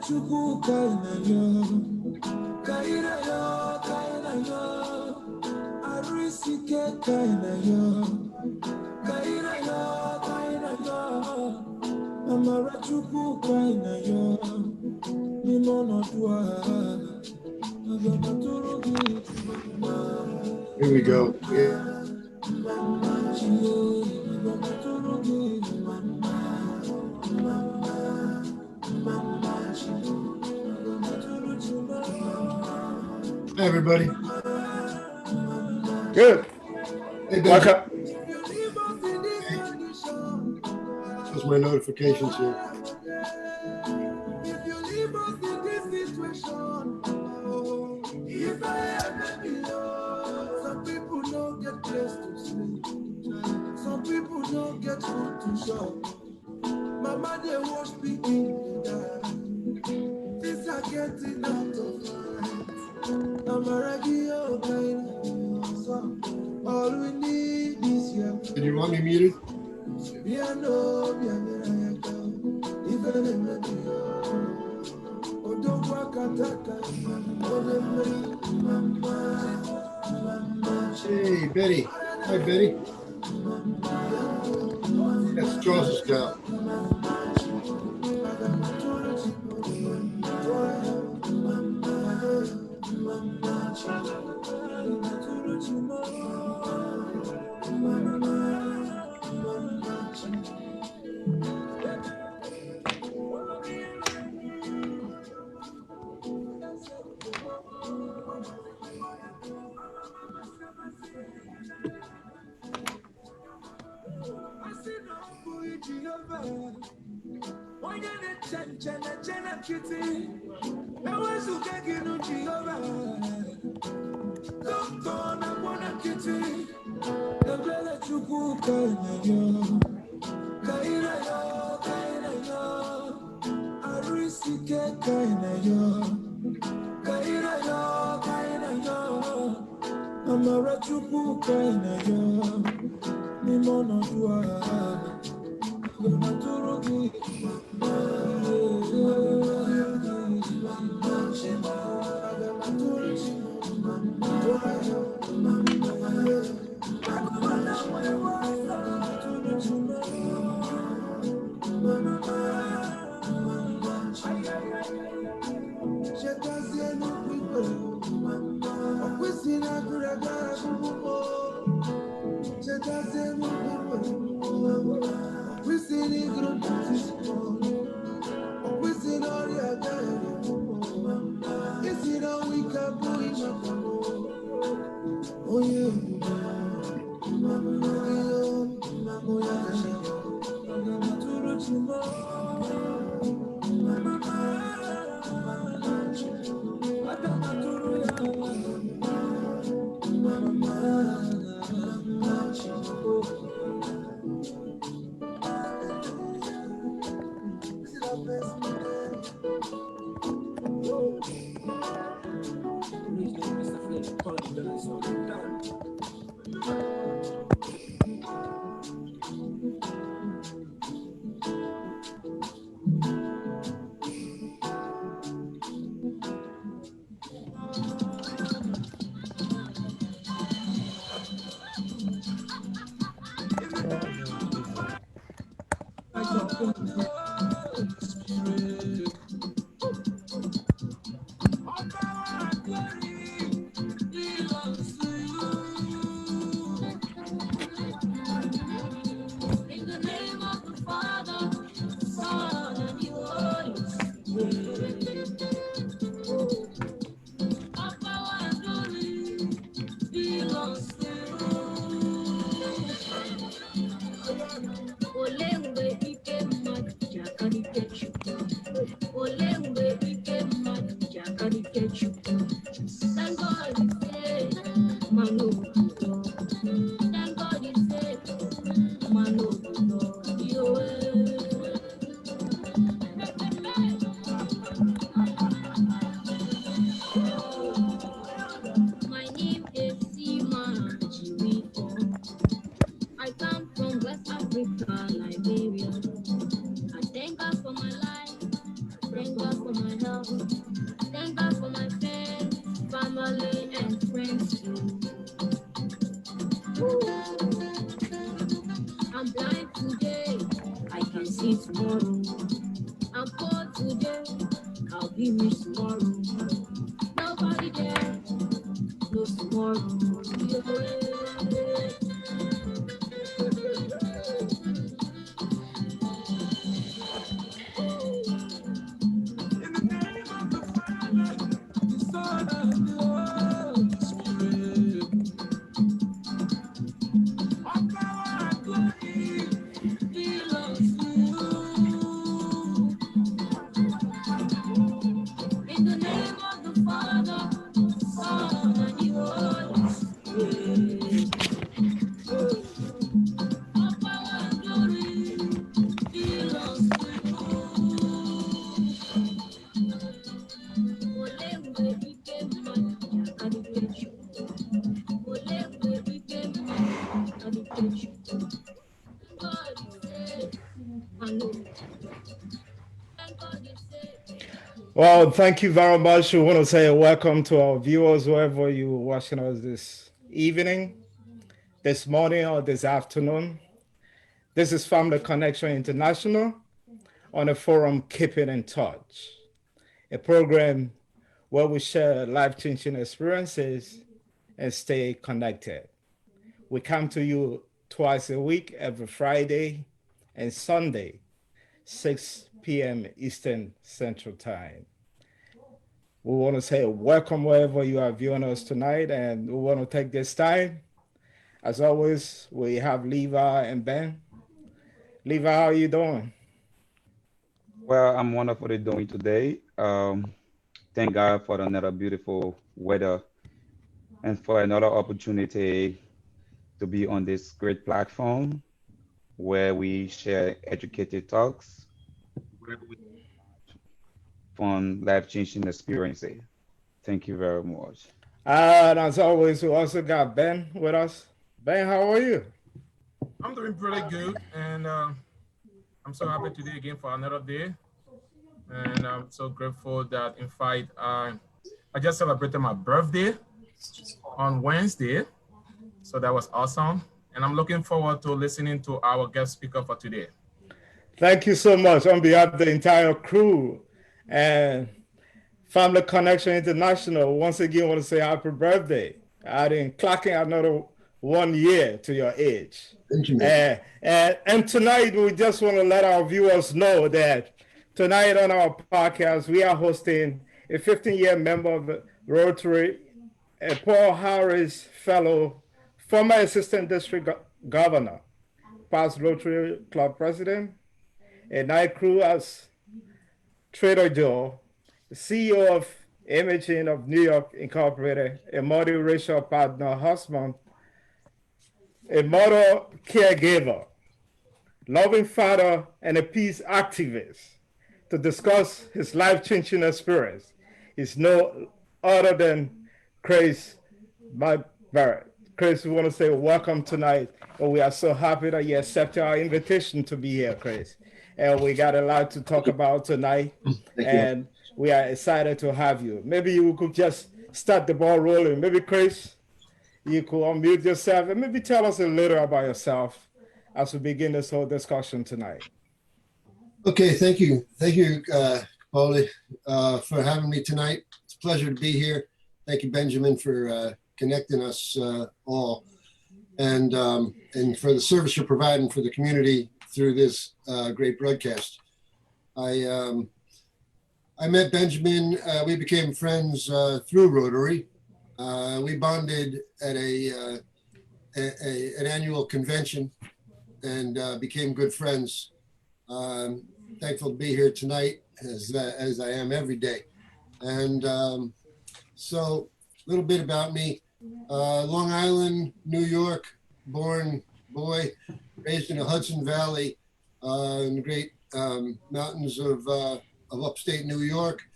chuku kaina yo. Kaina yo, kaina yo. Arisike kaina yo. Kaina yo, kaina yo. Amara chuku kaina yo. Nimono dua. Here we go. Yeah. Hey, everybody. Good. Hey, Ben. Welcome. Hey. Shows my notifications here. Some people don't get place to sleep. Some people don't get food to shop. Mama, they wash people die. Things are getting out of hand. I'm a radio kind. So all we need is your. Did you want me muted? Yeah, no, yeah, even in the don't walk attack. Hey, Betty. Hi, Betty. That's Charles's cow. Liberia. I thank God for my life, thank God for my see tomorrow. I'm poor today, I'll be rich tomorrow. Nobody there knows tomorrow. In the name of the Father, the Son, and the Holy Spirit. All power and glory belongs to you. In the name of the Father, the Son, and the Holy Spirit. All power and glory belongs to you. Ole we became man, and the picture. Ole we became man, and the picture. God is said, and no. Thank God is said. Well, thank you very much. We want to say welcome to our viewers, wherever you're watching us this evening, this morning, or this afternoon. This is Family Connection International on the forum Keeping in Touch, a program where we share life-changing experiences and stay connected. We come to you twice a week, every Friday and Sunday, 6 p.m. Eastern Central Time. We want to say welcome wherever you are viewing us tonight, and we want to take this time. As always, we have Levi and Ben. Levi, how are you doing? Well, I'm wonderfully doing today. Thank God for another beautiful weather and for another opportunity to be on this great platform where we share educated talks, where we fun, life-changing experiences. Thank you very much. And as always, we also got Ben with us. Ben, how are you? I'm doing pretty good, and I'm so happy today again for another day, and I'm so grateful that, in fact, I just celebrated my birthday on Wednesday, so that was awesome, and I'm looking forward to listening to our guest speaker for today. Thank you so much on behalf of the entire crew and Family Connection International. Once again, I want to say happy birthday. I didn't clocking another 1 year to your age. And tonight, we just want to let our viewers know that tonight on our podcast, we are hosting a 15-year member of the Rotary, a Paul Harris Fellow, former Assistant District Governor, past Rotary Club President, a night crew as Trader Joe, CEO of Imaging of New York Incorporated, a multiracial partner husband, a model caregiver, loving father, and a peace activist. To discuss his life-changing experience is no other than Chris McBride. Chris, we want to say welcome tonight, and we are so happy that you accepted our invitation to be here, Chris. And we got a lot to talk about tonight, and we are excited to have you. Maybe you could just start the ball rolling. Maybe, Chris, you could unmute yourself and maybe tell us a little about yourself as we begin this whole discussion tonight. Okay, thank you. Thank you, Paulie, for having me tonight. It's a pleasure to be here. Thank you, Benjamin, for connecting us all, and for the service you're providing for the community through this great broadcast. I met Benjamin. We became friends through Rotary. We bonded at an annual convention and became good friends. Thankful to be here tonight, as I am every day. And so a little bit about me. Long Island, New York, born boy, raised in the Hudson Valley in the great mountains of upstate New York.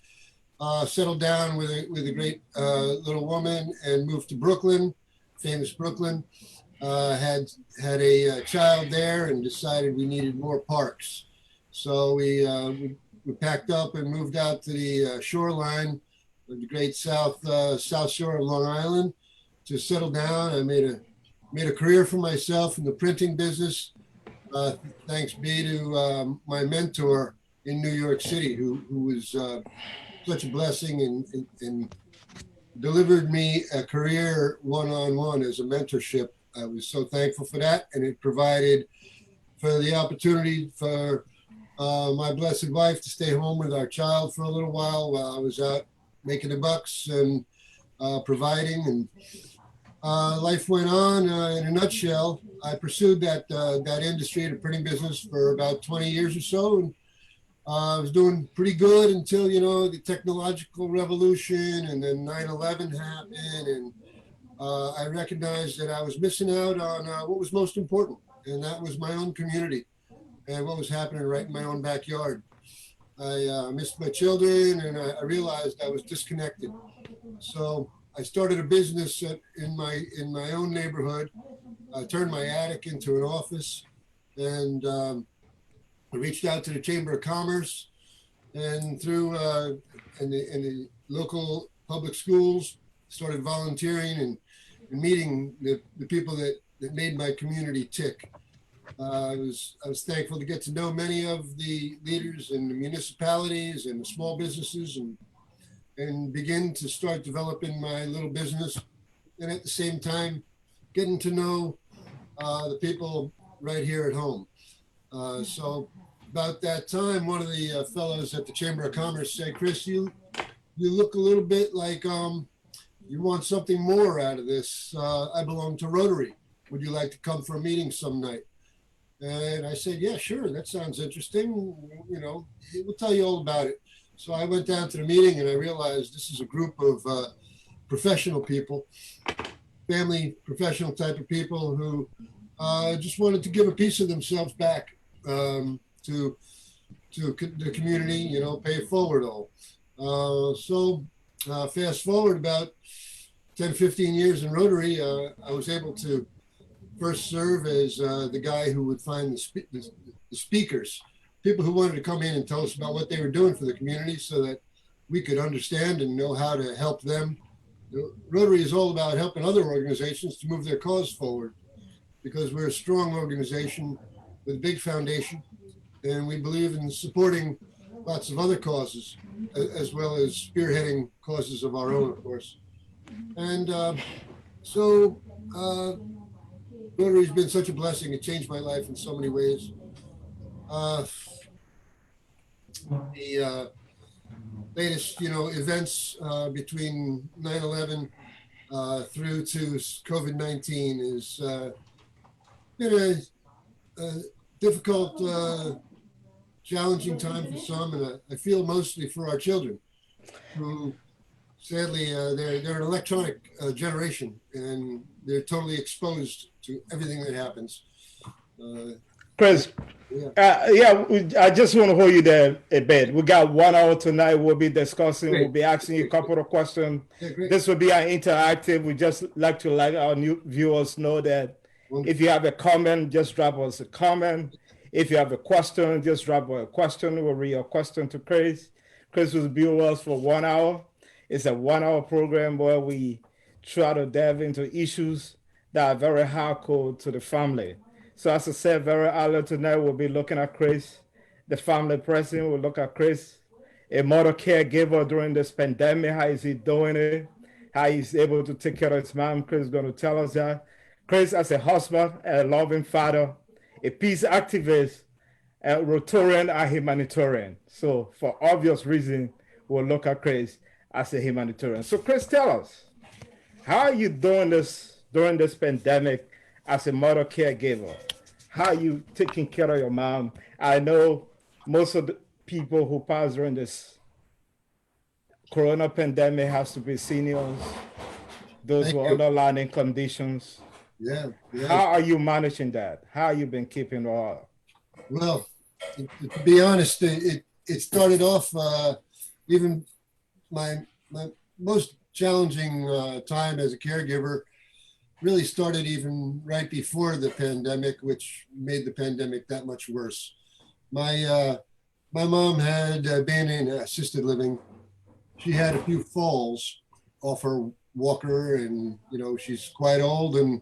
Settled down with a great little woman and moved to Brooklyn, famous Brooklyn. Had a child there and decided we needed more parks. So we packed up and moved out to the shoreline of the great south shore of Long Island to settle down. I made a career for myself in the printing business. Uh, Thanks be to my mentor in New York City, who was such a blessing and delivered me a career one-on-one as a mentorship. I was so thankful for that, and it provided for the opportunity for my blessed wife to stay home with our child for a little while I was out making the bucks and providing. And life went on. In a nutshell, I pursued that industry, the printing business, for about 20 years or so, and I was doing pretty good until, you know, the technological revolution, and then 9/11 happened, and I recognized that I was missing out on what was most important, and that was my own community and what was happening right in my own backyard. I missed my children, and I realized I was disconnected. So I started a business in my own neighborhood. I turned my attic into an office, and I reached out to the Chamber of Commerce, and through in the local public schools, started volunteering and meeting the people that made my community tick. I was thankful to get to know many of the leaders in the municipalities and the small businesses, and begin to start developing my little business, and at the same time getting to know the people right here at home. So about that time, one of the fellows at the Chamber of Commerce said, "Chris, you look a little bit like you want something more out of this. I belong to Rotary. Would you like to come for a meeting some night?" And I said, "Yeah, sure. That sounds interesting. You know, we'll tell you all about it." So I went down to the meeting, and I realized this is a group of professional people, family professional type of people who just wanted to give a piece of themselves back to the community, you know, pay it forward all. So fast forward about 10, 15 years in Rotary, I was able to first serve as the guy who would find the speakers, people who wanted to come in and tell us about what they were doing for the community so that we could understand and know how to help them. Rotary is all about helping other organizations to move their cause forward, because we're a strong organization with a big foundation, and we believe in supporting lots of other causes, as well as spearheading causes of our own, of course. And so Rotary's been such a blessing. It changed my life in so many ways. The latest, you know, events between 9/11 through to COVID-19 is been a difficult, challenging time for some, and I feel mostly for our children, who sadly they're an electronic generation, and they're totally exposed to everything that happens. Chris, I just want to hold you there a bit. We got 1 hour tonight. We'll be discussing, we'll be asking you a couple of questions. This will be an interactive. We just like to let our new viewers know that if you have a comment, just drop us a comment. If you have a question, just drop a question. We'll read your question to Chris. Chris will be with us for 1 hour. It's a 1 hour program where we try to delve into issues that are very hardcore to the family. So as I said very early tonight, we'll be looking at Chris, the family president. We'll look at Chris, a mother caregiver during this pandemic. How is he doing it? How he's able to take care of his mom. Chris is going to tell us that. Chris, as a husband, a loving father, a peace activist, a Rotarian, and humanitarian. So for obvious reasons, we'll look at Chris as a humanitarian. So Chris, tell us, how are you doing this during this pandemic as a mother caregiver? How are you taking care of your mom? I know most of the people who pass during this corona pandemic has to be seniors, those who are underlying conditions. Yeah. How are you managing that? How have you been keeping it up? Well, to be honest, it started off even my most challenging time as a caregiver really started even right before the pandemic, which made the pandemic that much worse. My mom had been in assisted living. She had a few falls off her walker, and you know, she's quite old and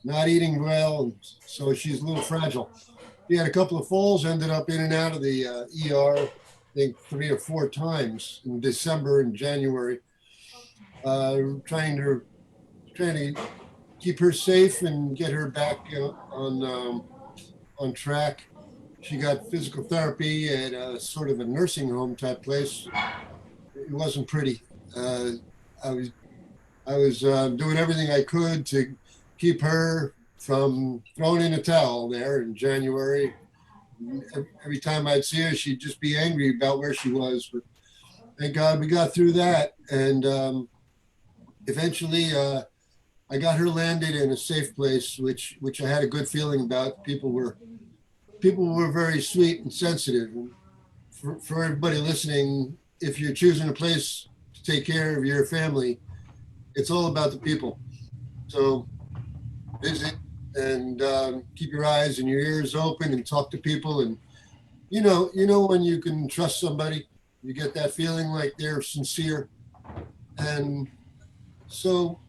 not eating well, and so she's a little fragile. He had a couple of falls, ended up in and out of the ER, I think 3 or 4 times in December and January, trying to keep her safe and get her back on track. She got physical therapy at a sort of a nursing home type place. It wasn't pretty. I was doing everything I could to keep her from throwing in a towel there in January. Every time I'd see her, she'd just be angry about where she was. But thank God we got through that. And eventually I got her landed in a safe place, which I had a good feeling about. People were very sweet and sensitive. And for everybody listening, if you're choosing a place to take care of your family, it's all about the people. So visit and keep your eyes and your ears open and talk to people. And you know when you can trust somebody, you get that feeling like they're sincere. And so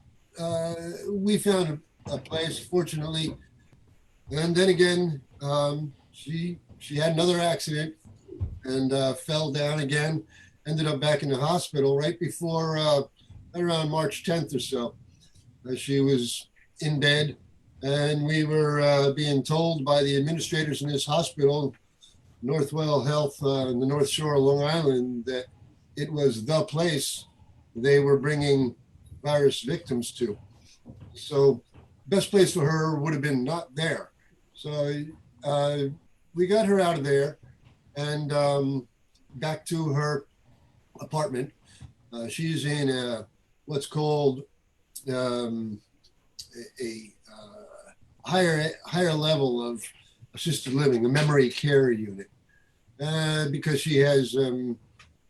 we found a place, fortunately. And then again, she had another accident and fell down again. Ended up back in the hospital right before around March 10th or so. She was in bed, and we were being told by the administrators in this hospital, Northwell Health in the North Shore of Long Island, that it was the place they were bringing virus victims to. So best place for her would have been not there. So we got her out of there and back to her apartment. She's in what's called a higher level of assisted living, a memory care unit, because she has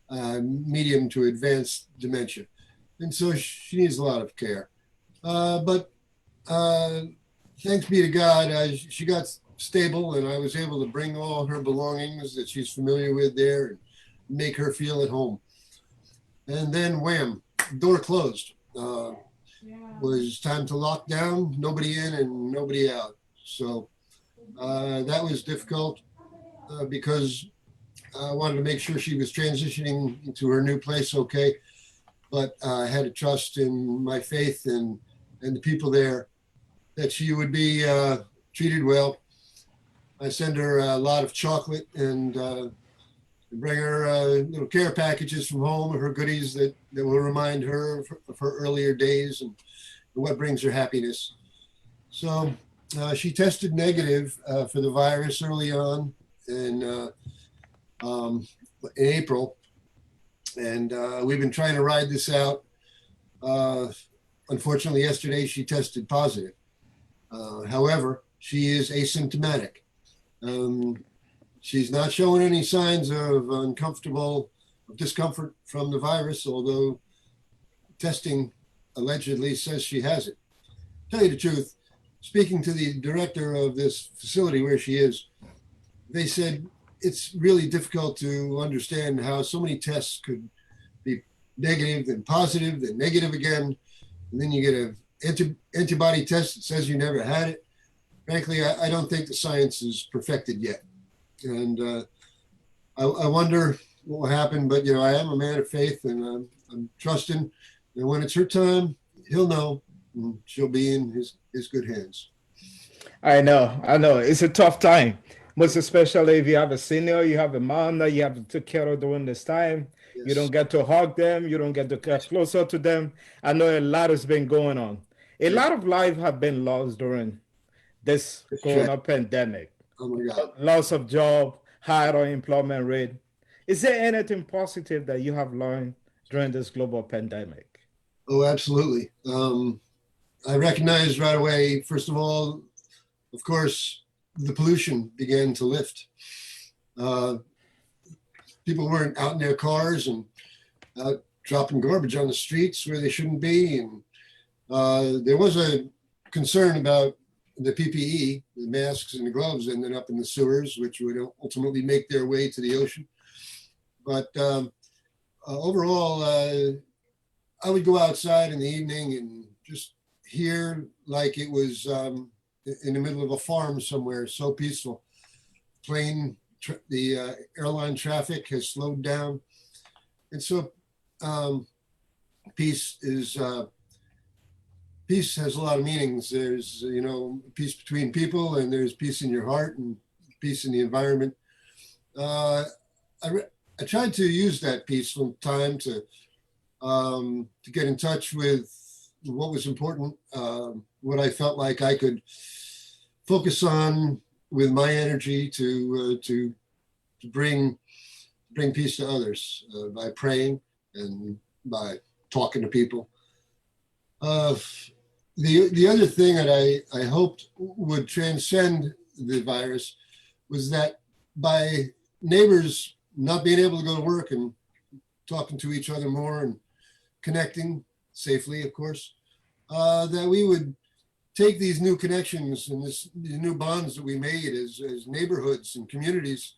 medium to advanced dementia. And so she needs a lot of care. But thanks be to God, she got stable, and I was able to bring all her belongings that she's familiar with there and make her feel at home. And then wham, door closed. Was time to lock down, nobody in and nobody out. So that was difficult because I wanted to make sure she was transitioning into her new place okay. But I had to trust in my faith and the people there that she would be treated well. I send her a lot of chocolate and bring her little care packages from home of her goodies that will remind her of her earlier days and what brings her happiness. So she tested negative for the virus early on in April. And we've been trying to ride this out. Unfortunately, yesterday she tested positive. However, she is asymptomatic. She's not showing any signs of discomfort from the virus, although testing allegedly says she has it. Tell you the truth, speaking to the director of this facility where she is, they said it's really difficult to understand how so many tests could be negative, then positive, then negative again. And then you get an antibody test that says you never had it. Frankly, I don't think the science is perfected yet. And I wonder what will happen, but I am a man of faith, and I'm trusting. And when it's her time, he'll know, and she'll be in his good hands. I know. It's a tough time, most especially if you have a senior, you have a mom that you have to take care of during this time. Yes. You don't get to hug them. You don't get to get closer to them. I know a lot has been going on. A lot of lives have been lost during this corona pandemic. Oh my God. Loss of job, higher unemployment rate. Is there anything positive that you have learned during this global pandemic? Oh, absolutely. I recognized right away, first of all, of course, the pollution began to lift. People weren't out in their cars and out dropping garbage on the streets where they shouldn't be. And there was a concern about the PPE, the masks and the gloves ended up in the sewers, which would ultimately make their way to the ocean. But overall, I would go outside in the evening and just hear like it was in the middle of a farm somewhere, so peaceful. airline traffic has slowed down. And so peace has a lot of meanings. There's, peace between people, and there's peace in your heart and peace in the environment. I tried to use that peace from time to get in touch with what was important, what I felt like I could focus on with my energy to bring peace to others by praying and by talking to people. The other thing that I hoped would transcend the virus was that by neighbors not being able to go to work and talking to each other more and connecting safely, of course, that we would take these new connections and these new bonds that we made as neighborhoods and communities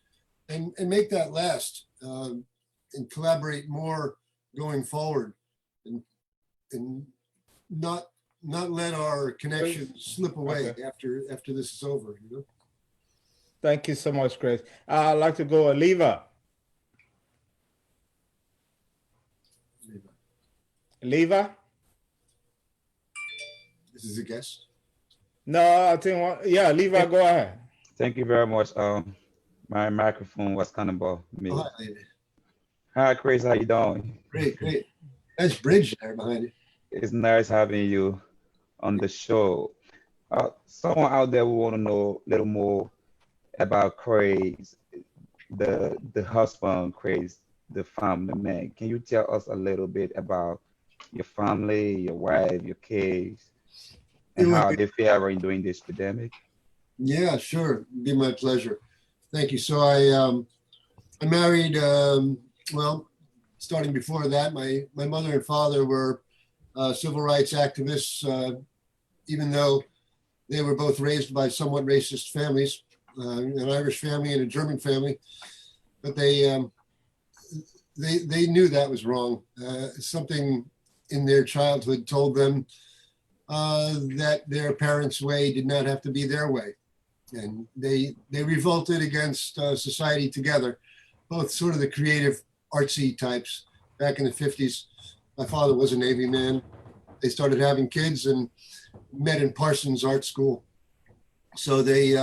and make that last and collaborate more going forward and not let our connections slip away after this is over. Thank you so much, Chris. I'd like to go Aliva. Aliva? This is a guest. No, I think, Aliva, go ahead. Thank you very much. My microphone was kind of me. Oh, Hi, Chris. How you doing? Great. Nice bridge there behind you. It's nice having you on the show. Someone out there will want to know a little more about Chris, the husband, Chris, the family man. Can you tell us a little bit about your family, your wife, your kids, and how they fare during this pandemic? Yeah, sure. It'd be my pleasure. Thank you. So I married, starting before that, my mother and father were civil rights activists, even though they were both raised by somewhat racist families, an Irish family and a German family, but they knew that was wrong. Something in their childhood told them that their parents' way did not have to be their way. And they revolted against society together, both sort of the creative, artsy types back in the 50s. My father was a Navy man. They started having kids and met in Parsons Art School. So they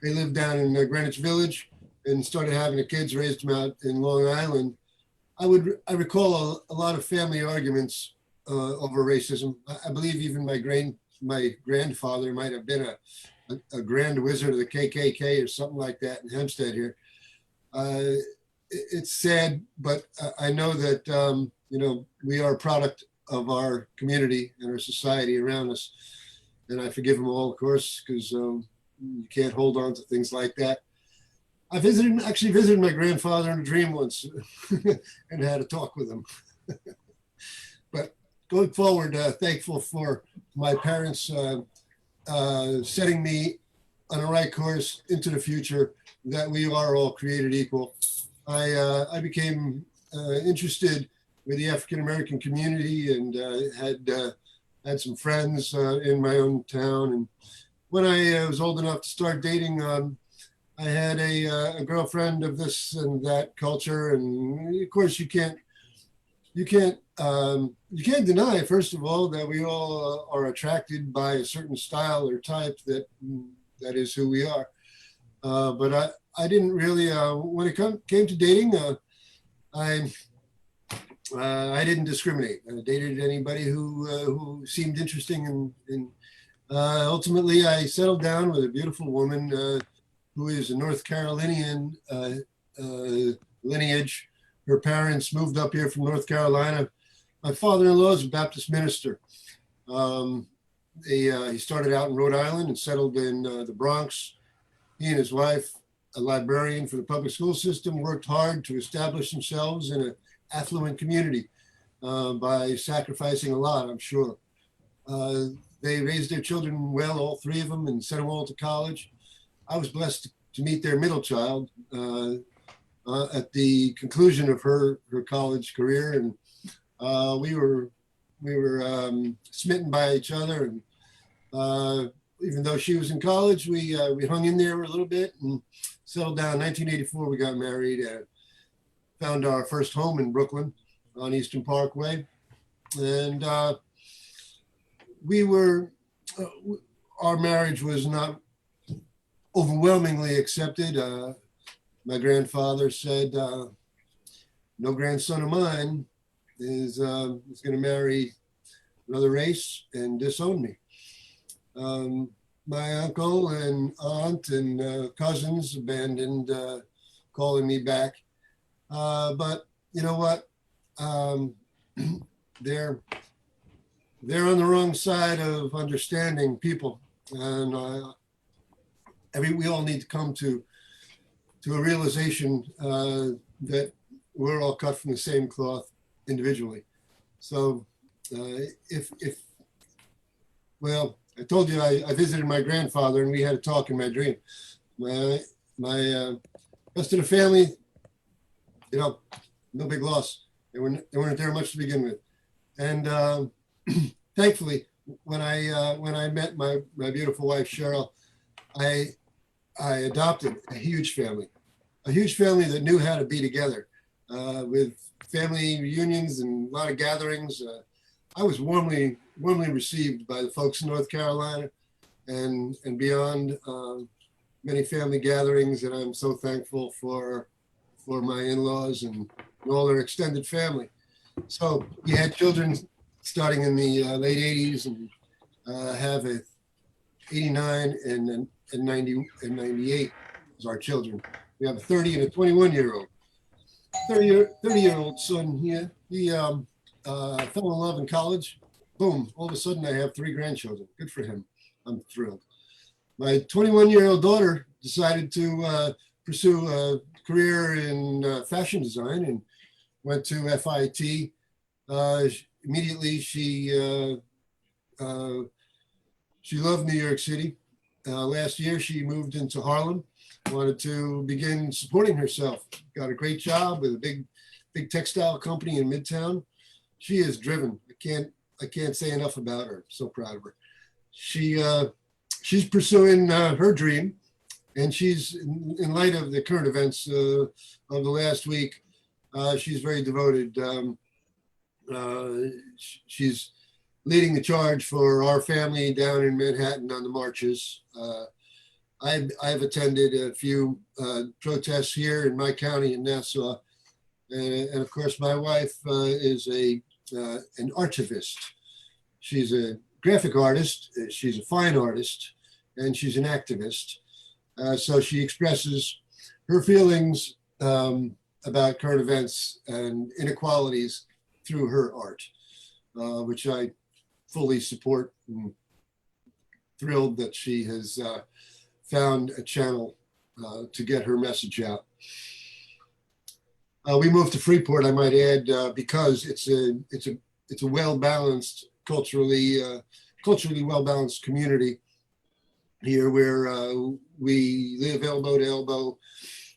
lived down in Greenwich Village and started having the kids, raised them out in Long Island. I recall a lot of family arguments over racism. I believe even my grandfather might have been a grand wizard of the KKK or something like that in Hempstead here. It's sad, but I know that we are a product of our community and our society around us, and I forgive them all, of course, because you can't hold on to things like that. I actually visited my grandfather in a dream once and had a talk with him. But going forward, thankful for my parents setting me on the right course into the future, that we are all created equal. I became interested with the African-American community and had some friends in my own town. And when I was old enough to start dating, I had a girlfriend of this and that culture. And of course you can't deny, first of all, that we all are attracted by a certain style or type that is who we are. But I didn't really, when it came to dating, I didn't discriminate. I dated anybody who seemed interesting, and ultimately I settled down with a beautiful woman who is a North Carolinian lineage. Her parents moved up here from North Carolina. My father-in-law is a Baptist minister. He started out in Rhode Island and settled in the Bronx. He and his wife, a librarian for the public school system, worked hard to establish themselves in an affluent community by sacrificing a lot, I'm sure. They raised their children well, all three of them, and sent them all to college. I was blessed to meet their middle child at the conclusion of her college career, and we were smitten by each other. And even though she was in college, we hung in there a little bit and settled down. 1984, we got married and found our first home in Brooklyn on Eastern Parkway. And we were, our marriage was not overwhelmingly accepted. My grandfather said, no grandson of mine is going to marry another race and disown me. My uncle and aunt and cousins abandoned calling me back. But you know what? They're on the wrong side of understanding people. And we all need to come to a realization that we're all cut from the same cloth individually. So well, I told you I visited my grandfather and we had a talk in my dream. My rest of the family, you know, no big loss. They weren't there much to begin with. And thankfully, when I met my beautiful wife, Cheryl, I adopted a huge family that knew how to be together, with family reunions and a lot of gatherings. I was warmly received by the folks in North Carolina and beyond, many family gatherings, and I'm so thankful for my in-laws and all their extended family. So we had children starting in the late 80s and have a 89 and 90 and 98 as our children. We have a 30 and a 21-year-old. 30-year-old son here. He fell in love in college. Boom, all of a sudden I have 3 grandchildren. Good for him. I'm thrilled. My 21-year-old daughter decided to pursue a career in fashion design and went to FIT. Immediately she loved New York City. Last year she moved into Harlem, wanted to begin supporting herself. Got a great job with a big textile company in Midtown. She is driven. I can't say enough about her. So proud of her. She's pursuing her dream, and she's, in light of the current events of the last week, she's very devoted. She's leading the charge for our family down in Manhattan on the marches. I've attended a few protests here in my county in Nassau, and of course my wife is an archivist. She's a graphic artist, she's a fine artist, and she's an activist. So she expresses her feelings about current events and inequalities through her art, which I fully support, and thrilled that she has found a channel to get her message out. We moved to Freeport, I might add, because it's a well-balanced, culturally well-balanced community here, where we live elbow to elbow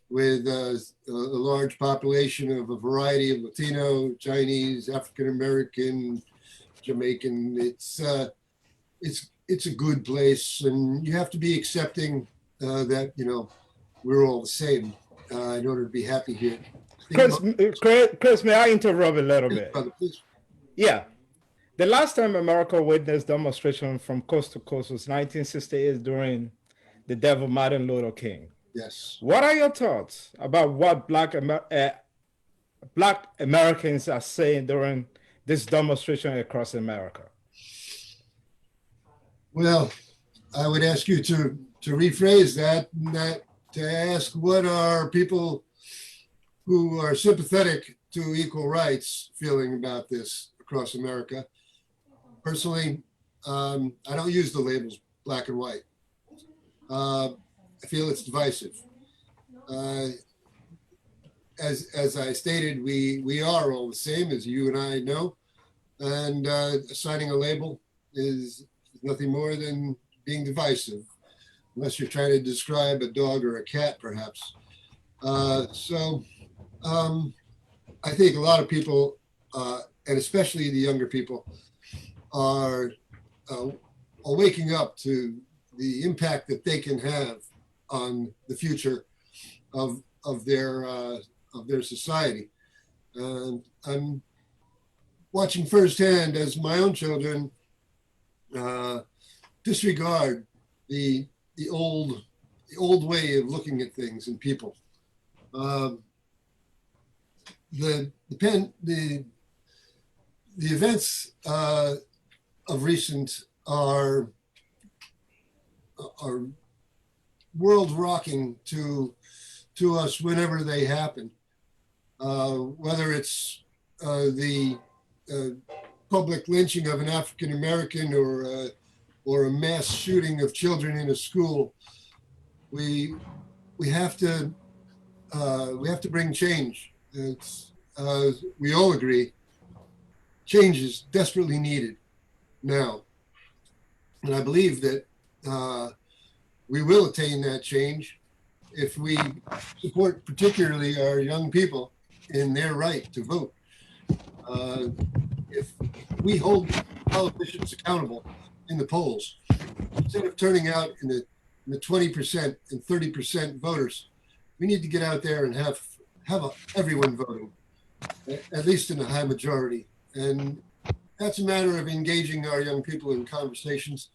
with a large population of a variety of Latino, Chinese, African American, Jamaican. It's a good place, and you have to be accepting that, you know, we're all the same in order to be happy here. Chris, may I interrupt a little bit? Brother, please. Yeah. The last time America witnessed demonstration from coast to coast was 1968 during the death of Martin Luther King. Yes. What are your thoughts about what Black Americans are saying during this demonstration across America? Well, I would ask you to rephrase that, to ask what are people who are sympathetic to equal rights feeling about this across America. Personally, I don't use the labels black and white. I feel it's divisive. As I stated, we are all the same, as you and I know, and assigning a label is nothing more than being divisive, unless you're trying to describe a dog or a cat, perhaps. So I think a lot of people, and especially the younger people, are waking up to the impact that they can have on the future of their society. And I'm watching firsthand as my own children disregard the old way of looking at things and people. The events of recent are world rocking to us whenever they happen. Whether it's the public lynching of an African American or a mass shooting of children in a school, we have to bring change. It's we all agree, change is desperately needed now, and I believe that we will attain that change if we support particularly our young people in their right to vote. If we hold politicians accountable in the polls, instead of turning out in the 20% and 30% voters, we need to get out there and have everyone voting, at least in a high majority. And that's a matter of engaging our young people in conversations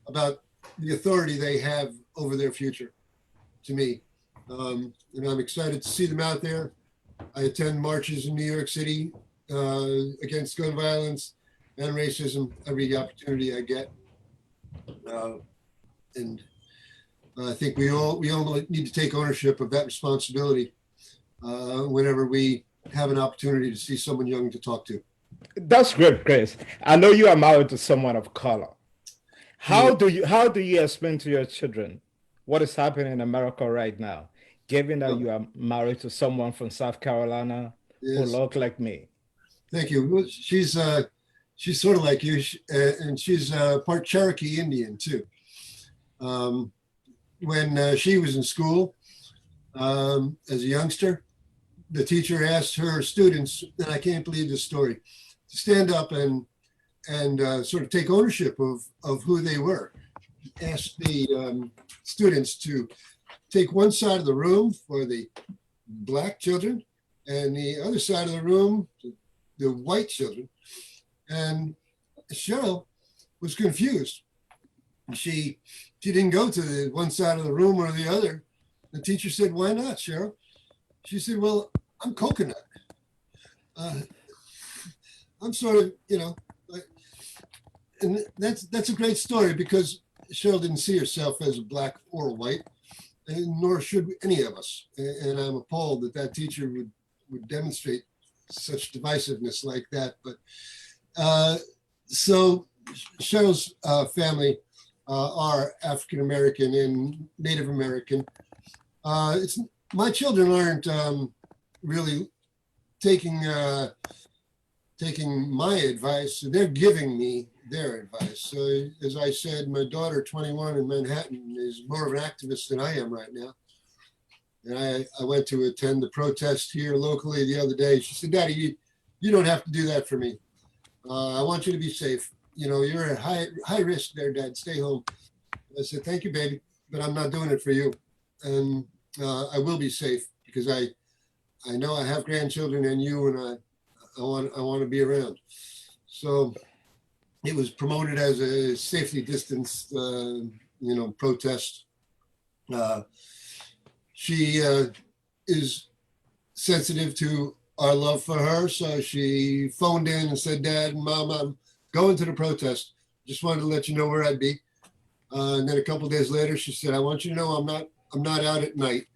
about the authority they have over their future, to me. And I'm excited to see them out there. I attend marches in New York City against gun violence and racism every opportunity I get. And I think we all need to take ownership of that responsibility whenever we have an opportunity to see someone young to talk to. That's great, Chris. I know you are married to someone of color. How do you explain to your children what is happening in America right now, given that you are married to someone from South Carolina who look like me? Thank you. Well, she's sort of like you, and she's part Cherokee Indian too. When she was in school as a youngster, the teacher asked her students, and I can't believe this story, to stand up and sort of take ownership of who they were. Asked the students to take one side of the room for the Black children and the other side of the room, the white children. And Cheryl was confused. She didn't go to the one side of the room or the other. The teacher said, "Why not, Cheryl?" She said, "Well, I'm coconut. I'm sort of, and that's a great story because Cheryl didn't see herself as a Black or a white, and nor should any of us. And I'm appalled that teacher would demonstrate such divisiveness like that. But so Cheryl's family are African American and Native American. My children aren't really taking my advice. They're giving me their advice. So as I said, my daughter, 21 in Manhattan, is more of an activist than I am right now. And I went to attend the protest here locally the other day. She said, "Daddy, you don't have to do that for me. I want you to be safe. You're at high risk there, Dad. Stay home." I said, "Thank you, baby, but I'm not doing it for you. And I will be safe because I know I have grandchildren and you, and I want to be around." So it was promoted as a safely distanced, protest. She is sensitive to our love for her, so she phoned in and said, "Dad and Mom, I'm going to the protest. Just wanted to let you know where I'd be." And then a couple of days later, she said, "I want you to know I'm not out at night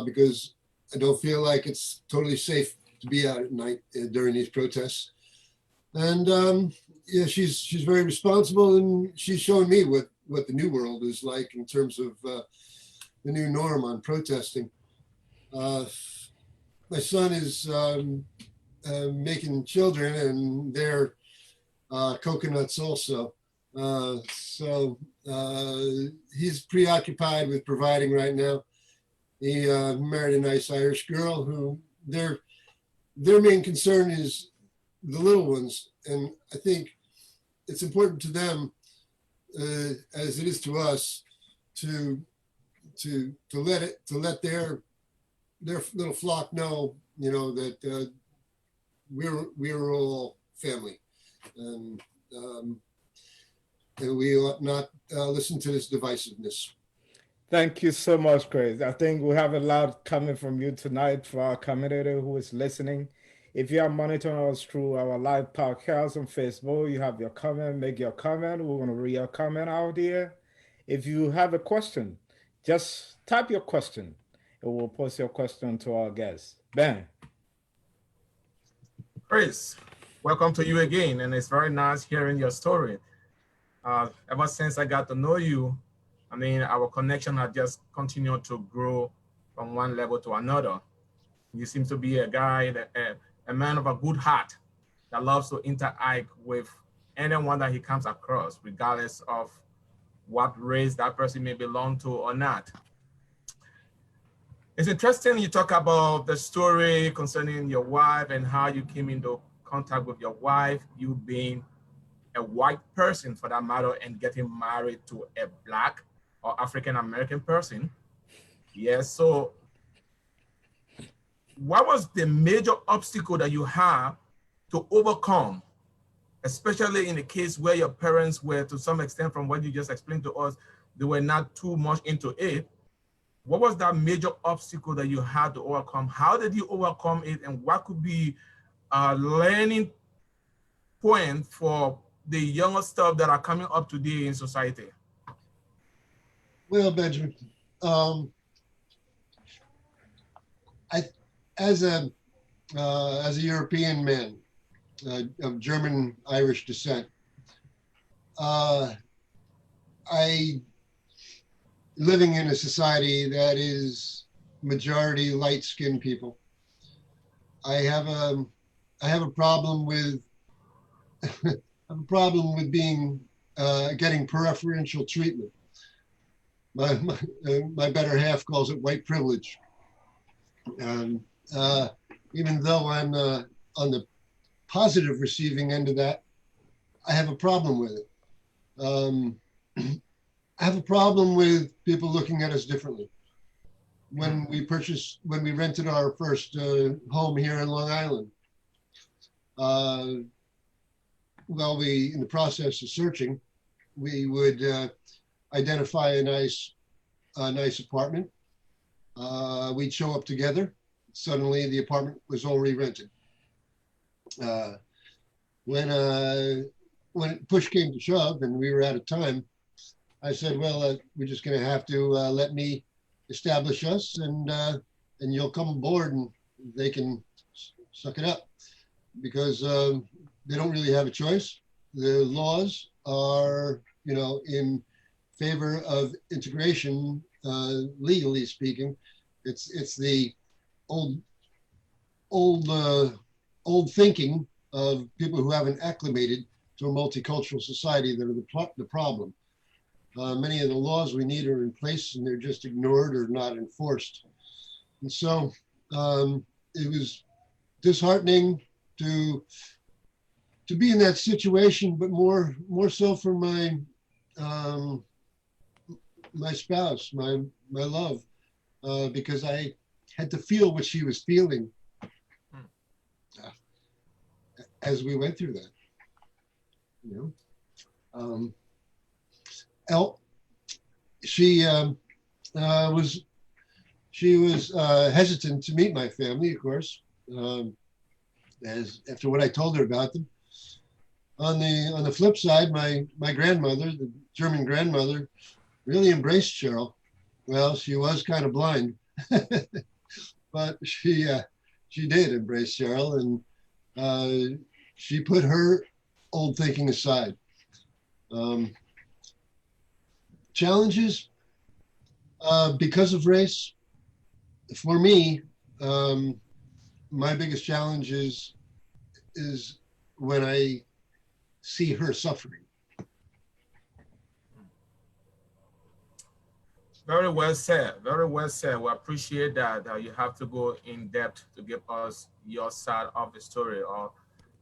because I don't feel like it's totally safe to be out at night during these protests." And she's very responsible, and she's shown me what the new world is like in terms of the new norm on protesting. My son is making children, and they're coconuts also. So he's preoccupied with providing right now. He married a nice Irish girl who their main concern is the little ones. And I think it's important to them, as it is to us, to let their their little flock know, that we're all family, and we ought not listen to this divisiveness. Thank you so much, Chris. I think we have a lot coming from you tonight for our community who is listening. If you are monitoring us through our live podcast on Facebook, you have your comment, make your comment. We're going to read your comment out here. If you have a question, just type your question and we'll post your question to our guests. Ben. Chris, welcome to you again, and it's very nice hearing your story. Ever since I got to know you, I mean, our connection has just continued to grow from one level to another. You seem to be a guy, a man of a good heart that loves to interact with anyone that he comes across, regardless of what race that person may belong to or not. It's interesting you talk about the story concerning your wife and how you came into contact with your wife, you being a white person for that matter, and getting married to a Black or African-American person. Yes, so what was the major obstacle that you had to overcome, especially in the case where your parents were, to some extent, from what you just explained to us, they were not too much into it? What was that major obstacle that you had to overcome? How did you overcome it, and what could be a learning point for the younger stuff that are coming up today in society? Well, Benjamin, as a European man of German Irish descent, living in a society that is majority light-skinned people, I have a problem with being getting preferential treatment. My better half calls it white privilege. And even though I'm on the positive receiving end of that, I have a problem with it. I have a problem with people looking at us differently. When we rented our first home here in Long Island, in the process of searching, we would identify a nice apartment. We'd show up together. Suddenly, the apartment was already rented. When push came to shove and we were out of time, I said, "Well, we're just going to have to let me establish us, and you'll come aboard, and they can suck it up, because they don't really have a choice. The laws are, in favor of integration, legally speaking. It's the old thinking of people who haven't acclimated to a multicultural society that are the problem. Many of the laws we need are in place, and they're just ignored or not enforced. And so it was disheartening to be in that situation, but more so for my my spouse, my love, because I had to feel what she was feeling as we went through that. She was hesitant to meet my family, of course, as after what I told her about them. On the flip side, my grandmother, the German grandmother, really embraced Cheryl. Well, she was kind of blind, but she did embrace Cheryl, and she put her old thinking aside. Challenges because of race. For me, my biggest challenge is when I see her suffering. Very well said. Very well said. We appreciate that you have to go in depth to give us your side of the story, or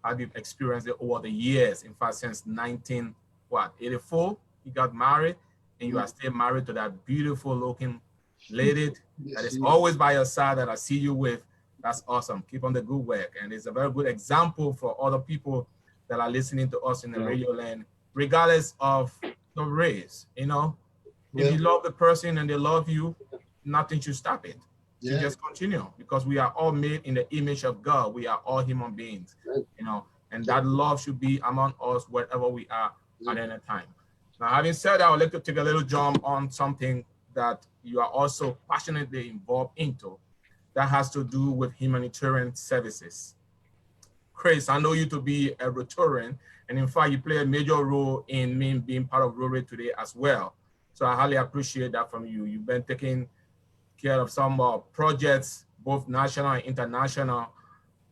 how you've experienced it over the years. In fact, since 1984, you got married, and you are still married to that beautiful looking lady that is always by your side that I see you with. That's awesome. Keep on the good work. And it's a very good example for other people that are listening to us in the radio land, regardless of the race. You know, if you love the person and they love you, nothing should stop it. You just continue, because we are all made in the image of God. We are all human beings, you know, and that love should be among us wherever we are at any time. Now, having said that, I would like to take a little jump on something that you are also passionately involved into, that has to do with humanitarian services. Chris, I know you to be a Rotarian, and in fact, you play a major role in me being part of Rotary today as well. So I highly appreciate that from you. You've been taking care of some projects, both national and international,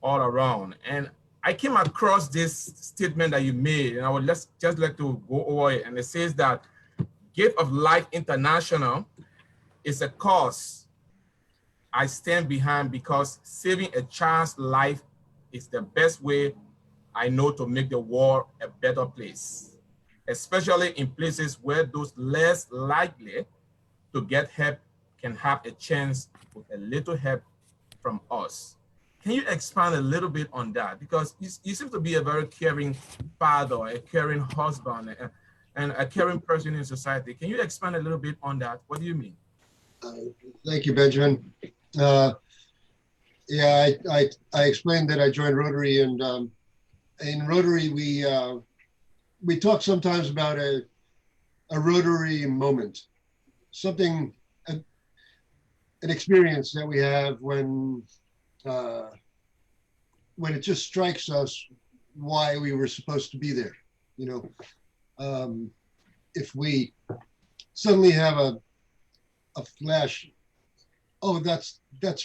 all around. And I came across this statement that you made, and I would just like to go over it. And it says that Gift of Life International is a cause I stand behind, because saving a child's life is the best way I know to make the world a better place, especially in places where those less likely to get help can have a chance with a little help from us. Can you expand a little bit on that? Because you seem to be a very caring father, a caring husband, and a caring person in society. Can you expand a little bit on that? What do you mean? Thank you, Benjamin. Yeah, I explained that I joined Rotary, and in Rotary we talk sometimes about a Rotary moment, something, an experience that we have when it just strikes us why we were supposed to be there. You know, if we suddenly have a flash, oh, that's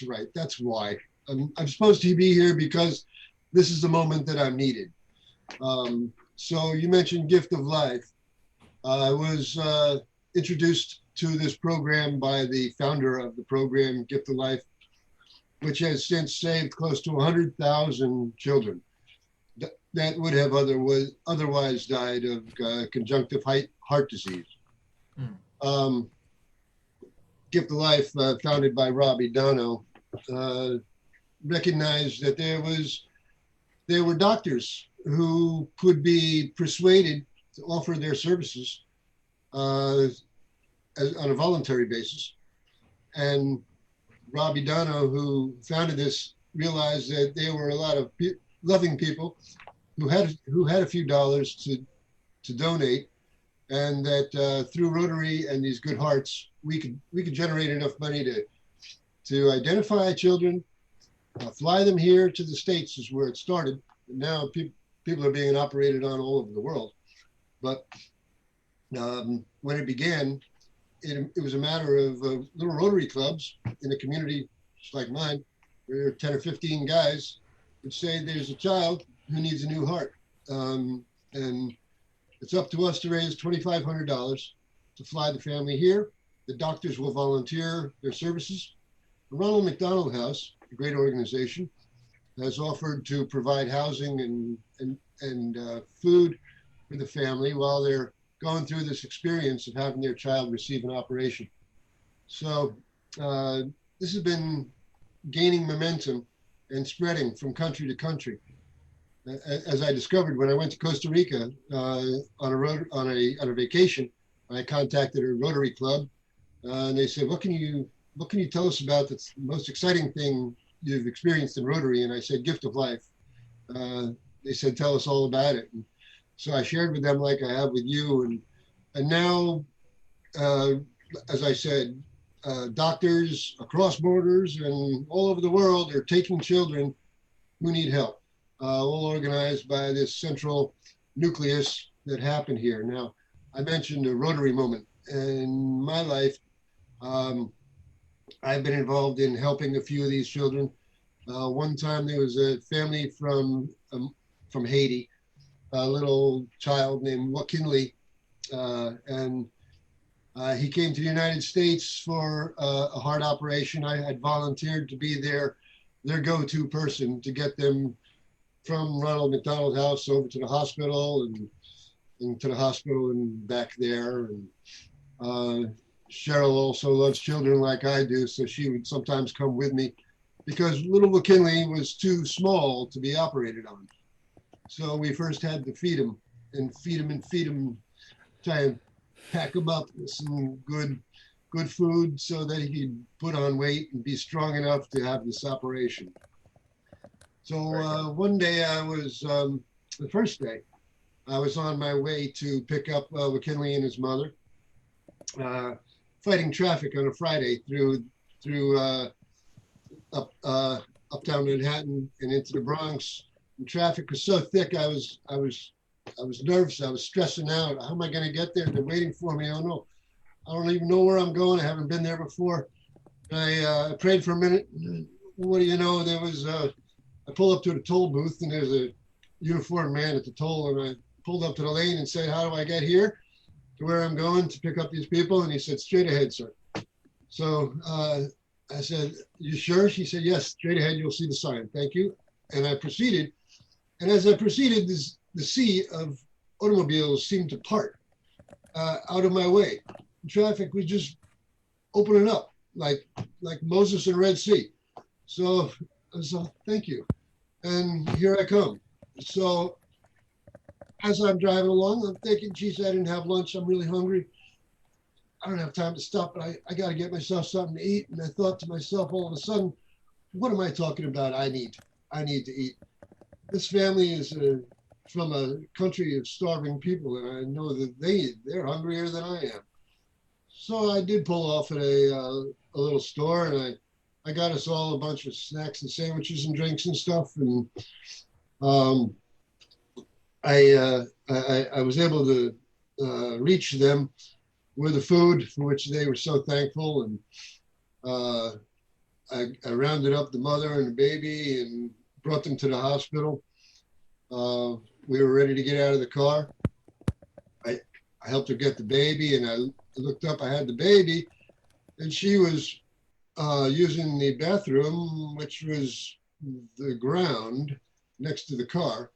right, that's why I'm supposed to be here, because this is the moment that I'm needed. So you mentioned Gift of Life. I was introduced to this program by the founder of the program, Gift of Life, which has since saved close to 100,000 children that would have otherwise died of conjunctive heart disease. Gift of Life, founded by Robbie Dono, recognized that there were doctors who could be persuaded to offer their services on a voluntary basis. And Robbie Dono, who founded this, realized that there were a lot of loving people who had a few dollars to donate, and that through Rotary and these good hearts, we could generate enough money to identify children, fly them here to the States is where it started. And now people are being operated on all over the world. But when it began, it was a matter of little Rotary clubs in a community just like mine, where 10 or 15 guys would say there's a child who needs a new heart. And it's up to us to raise $2,500 to fly the family here. The doctors will volunteer their services. The Ronald McDonald House, a great organization, has offered to provide housing and food for the family while they're going through this experience of having their child receive an operation. So this has been gaining momentum and spreading from country to country. As I discovered when I went to Costa Rica on a vacation, I contacted a Rotary Club, and they said, "What can you tell us about the most exciting thing you've experienced in Rotary?" And I said, "Gift of Life." They said, "Tell us all about it." And so I shared with them like I have with you, and now, as I said, doctors across borders and all over the world are taking children who need help, all organized by this central nucleus that happened here. Now, I mentioned a Rotary moment. In my life, I've been involved in helping a few of these children. One time there was a family from Haiti, a little child named Wakinli, and he came to the United States for a heart operation. I had volunteered to be their go-to person to get them from Ronald McDonald House over to the hospital and to the hospital and back there. And Cheryl also loves children like I do, so she would sometimes come with me because little McKinley was too small to be operated on. So we first had to feed him and feed him and feed him, try and pack him up with some good food so that he could put on weight and be strong enough to have this operation. So one day I was, the first day, I was on my way to pick up McKinley and his mother, fighting traffic on a Friday through uptown Manhattan and into the Bronx. And traffic was so thick, I was nervous. I was stressing out. How am I going to get there? They're waiting for me. Oh no, I don't even know where I'm going. I haven't been there before. I prayed for a minute. What do you know? There was I pulled up to the toll booth and there's a uniformed man at the toll, and I pulled up to the lane and said, "How do I get here to where I'm going to pick up these people?" And he said, "Straight ahead, sir." So I said, "You sure?" She said, "Yes, straight ahead. You'll see the sign. Thank you." And I proceeded. And as I proceeded, the sea of automobiles seemed to part out of my way. The traffic was just opening up like Moses in Red Sea. So I was like, "Thank you." And here I come. So as I'm driving along, I'm thinking, geez, I didn't have lunch. I'm really hungry. I don't have time to stop, but I got to get myself something to eat. And I thought to myself, all of a sudden, what am I talking about? I need to eat. This family is from a country of starving people, and I know that they're hungrier than I am. So I did pull off at a little store, and I got us all a bunch of snacks and sandwiches and drinks and stuff. And I was able to reach them with the food for which they were so thankful. And I rounded up the mother and the baby and brought them to the hospital. We were ready to get out of the car. I helped her get the baby, and I looked up, I had the baby, and she was using the bathroom, which was the ground next to the car,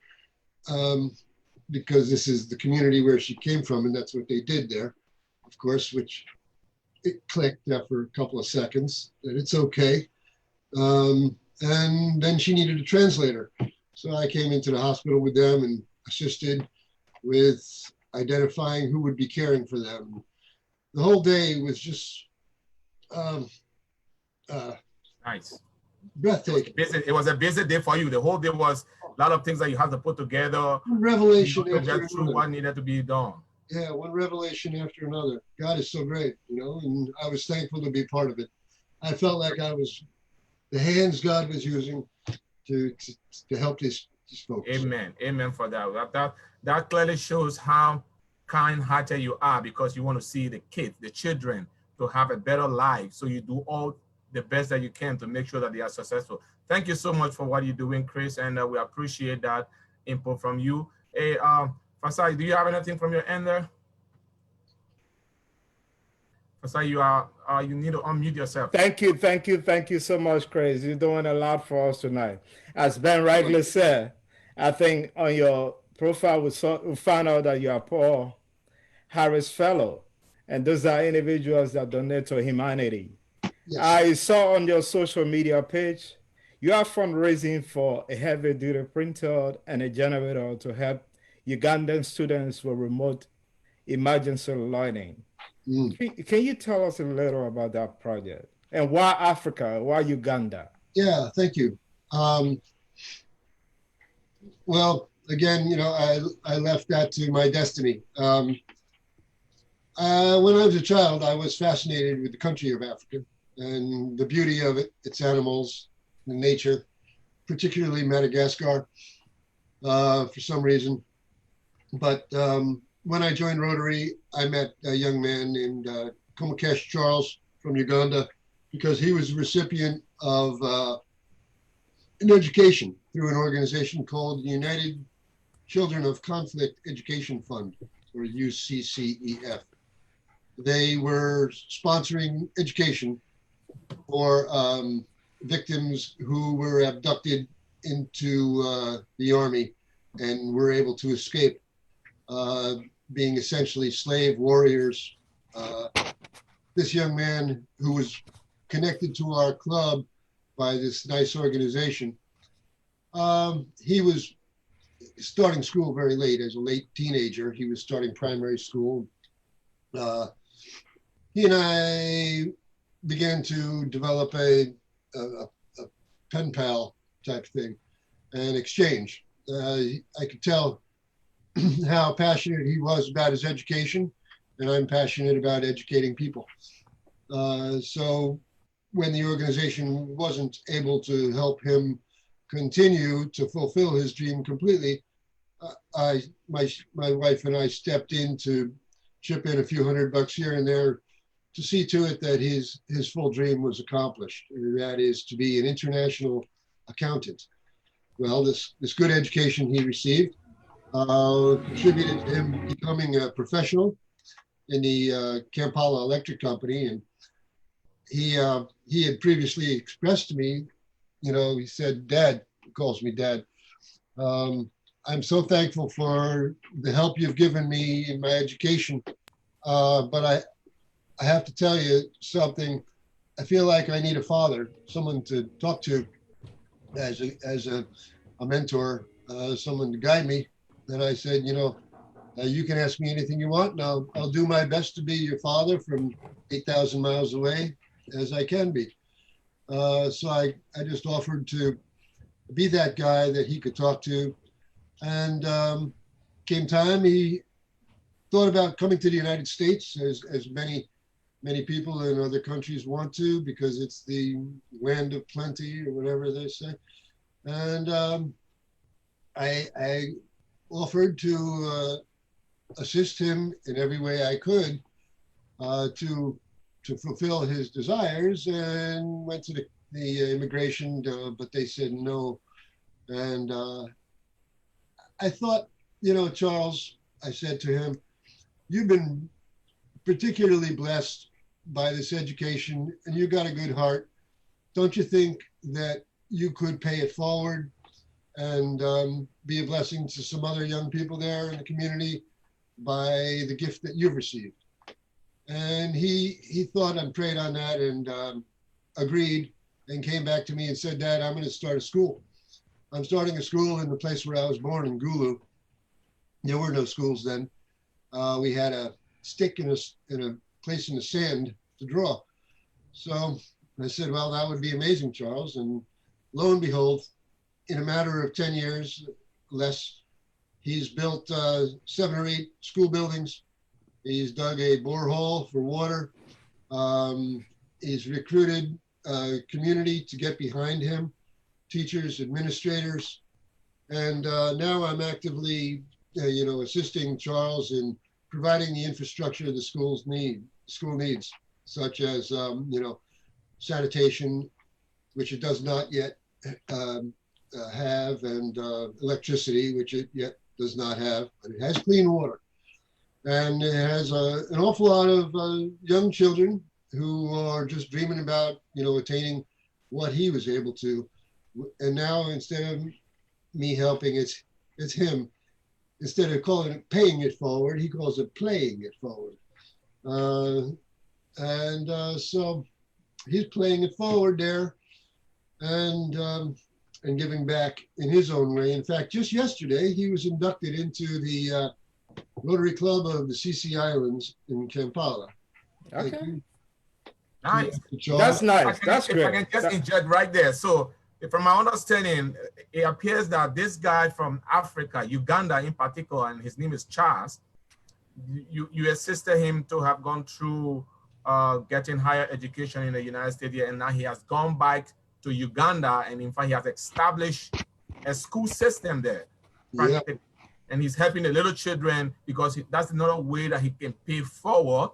because this is the community where she came from, and that's what they did there, of course, which it clicked after a couple of seconds that it's okay. And then she needed a translator. So I came into the hospital with them and assisted with identifying who would be caring for them. The whole day was just Nice. breathtaking. It was a busy day for you. The whole day was a lot of things that you have to put together. Revelation to after get through another. what needed to be done. Yeah, one revelation after another. God is so great, you know, and I was thankful to be part of it. I felt like I was the hands God was using to help these folks. Amen. Amen for that. That clearly shows how kind-hearted you are, because you want to see the kids, the children, to have a better life. So you do all the best that you can to make sure that they are successful. Thank you so much for what you're doing, Chris, and we appreciate that input from you. Hey, Fasai, do you have anything from your end there? Fasai, you need to unmute yourself. Thank you so much, Chris. You're doing a lot for us tonight. As Ben rightly said, I think on your profile we found out that you are Paul Harris Fellow, and those are individuals that donate to humanity. Yes. I saw on your social media page you are fundraising for a heavy-duty printer and a generator to help Ugandan students with remote emergency learning. Can you tell us a little about that project? And why Africa? Why Uganda? Yeah, thank you. Well, again, you know, I left that to my destiny. When I was a child, I was fascinated with the country of Africa and the beauty of it, its animals, the nature, particularly Madagascar, for some reason. But when I joined Rotary, I met a young man named Komakesh Charles from Uganda, because he was a recipient of an education through an organization called the United Children of Conflict Education Fund, or UCCEF. They were sponsoring education for victims who were abducted into the army and were able to escape being essentially slave warriors this young man who was connected to our club by this nice organization. He was starting school very late, as a late teenager. He was starting primary school. He and I began to develop a pen pal type thing, and exchange. I could tell how passionate he was about his education, and I'm passionate about educating people. So when the organization wasn't able to help him continue to fulfill his dream completely, my wife and I stepped in to chip in a few $100 here and there to see to it that his full dream was accomplished. And that is to be an international accountant. Well, this good education he received contributed to him becoming a professional in the Kampala Electric Company. And he had previously expressed to me, he said, "Dad," he calls me Dad, "I'm so thankful for the help you've given me in my education, but I have to tell you something. I feel like I need a father, someone to talk to as a mentor, someone to guide me." And I said, "You can ask me anything you want, and I'll do my best to be your father from 8,000 miles away as I can be." So I just offered to be that guy that he could talk to. And came time, he thought about coming to the United States, as many people in other countries want to, because it's the land of plenty, or whatever they say. And I offered to assist him in every way I could to fulfill his desires, and went to the immigration, but they said no. And I thought, Charles, I said to him, "You've been particularly blessed by this education, and you got a good heart. Don't you think that you could pay it forward and be a blessing to some other young people there in the community by the gift that you've received?" And he thought and prayed on that, and agreed, and came back to me and said, "Dad, I'm going to start a school. I'm starting a school in the place where I was born, in Gulu." There were no schools then. We had a stick in a place in the sand to draw. So I said, "Well, that would be amazing, Charles." And lo and behold, in a matter of 10 years less, he's built 7 or 8 school buildings. He's dug a borehole for water. He's recruited a community to get behind him, teachers, administrators. And now I'm actively, assisting Charles in providing the infrastructure the school needs, such as, sanitation, which it does not yet have, and electricity, which it yet does not have, but it has clean water. And it has an awful lot of young children who are just dreaming about, attaining what he was able to. And now, instead of me helping, it's him. Instead of calling it paying it forward, he calls it playing it forward. So he's playing it forward there, and giving back in his own way. In fact, just yesterday, he was inducted into the Rotary Club of the CC Islands in Kampala. Okay. Nice. That's nice. That's If I great. can just interject right there. So from my understanding, it appears that this guy from Africa, Uganda in particular, and his name is Charles, you assisted him to have gone through getting higher education in the United States, and now he has gone back to Uganda, and in fact, he has established a school system there. Yeah. And he's helping the little children, because that's another way that he can pay forward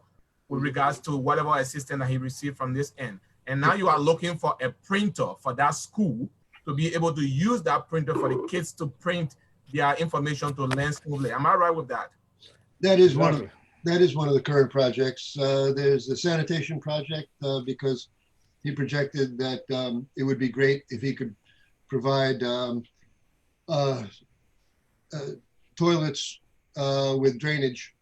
with regards to whatever assistance that he received from this end. And now you are looking for a printer for that school to be able to use that printer for the kids to print their information to learn smoothly. Am I right with that? That is one of the current projects. There's the sanitation project, because he projected that it would be great if he could provide toilets with drainage,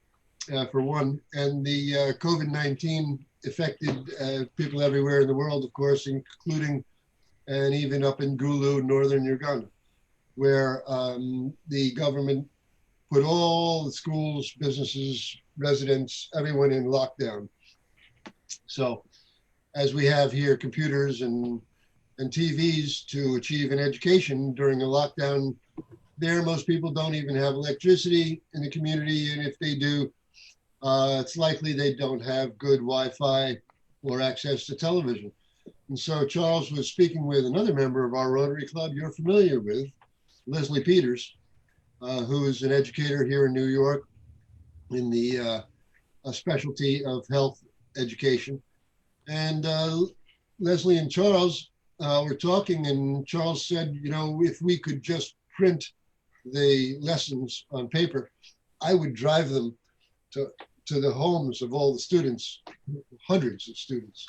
for one. And the COVID-19 affected people everywhere in the world, of course, including and even up in Gulu, northern Uganda, where the government put all the schools, businesses, residents, everyone in lockdown. So as we have here computers and TVs to achieve an education during a lockdown, there most people don't even have electricity in the community, and if they do, it's likely they don't have good Wi-Fi or access to television. And so Charles was speaking with another member of our Rotary Club you're familiar with, Leslie Peters, who is an educator here in New York in the specialty of health education. And Leslie and Charles were talking, and Charles said, you know, if we could just print the lessons on paper, I would drive them to the homes of all the students, hundreds of students.